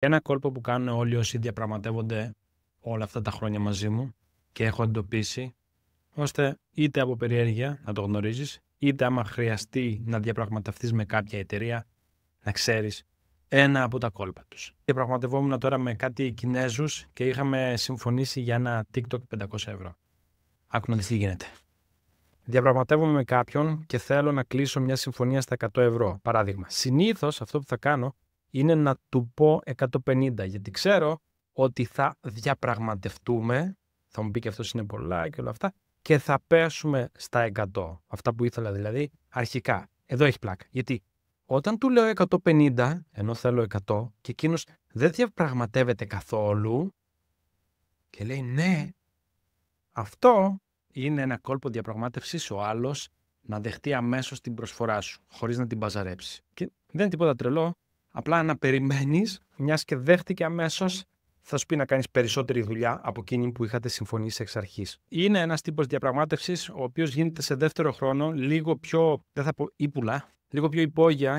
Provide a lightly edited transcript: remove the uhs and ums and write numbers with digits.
Ένα κόλπο που κάνουν όλοι όσοι διαπραγματεύονται όλα αυτά τα χρόνια μαζί μου και έχω εντοπίσει, ώστε είτε από περιέργεια να το γνωρίζεις, είτε άμα χρειαστεί να διαπραγματευτείς με κάποια εταιρεία, να ξέρεις ένα από τα κόλπα τους. Διαπραγματευόμουν τώρα με κάτι Κινέζους και είχαμε συμφωνήσει για ένα TikTok 500 ευρώ. Άκου να δεις τι γίνεται. Διαπραγματεύομαι με κάποιον και θέλω να κλείσω μια συμφωνία στα 100 ευρώ. Παράδειγμα, συνήθως αυτό που θα κάνω είναι να του πω 150, γιατί ξέρω ότι θα διαπραγματευτούμε, θα μου πει και αυτός είναι πολλά και όλα αυτά, και θα πέσουμε στα 100. Αυτά που ήθελα δηλαδή αρχικά. Εδώ έχει πλάκα. Γιατί όταν του λέω 150, ενώ θέλω 100, και εκείνος δεν διαπραγματεύεται καθόλου και λέει ναι, αυτό είναι ένα κόλπο διαπραγμάτευσης ο άλλος να δεχτεί αμέσως την προσφορά σου, χωρίς να την μπαζαρέψει. Και δεν είναι τίποτα τρελό, απλά να περιμένεις, μιας και δέχτηκε αμέσως, θα σου πει να κάνεις περισσότερη δουλειά από εκείνη που είχατε συμφωνήσει εξ αρχής. Είναι ένας τύπος διαπραγμάτευσης, ο οποίος γίνεται σε δεύτερο χρόνο, λίγο πιο, δεν θα πω ύπουλα, λίγο πιο υπόγεια.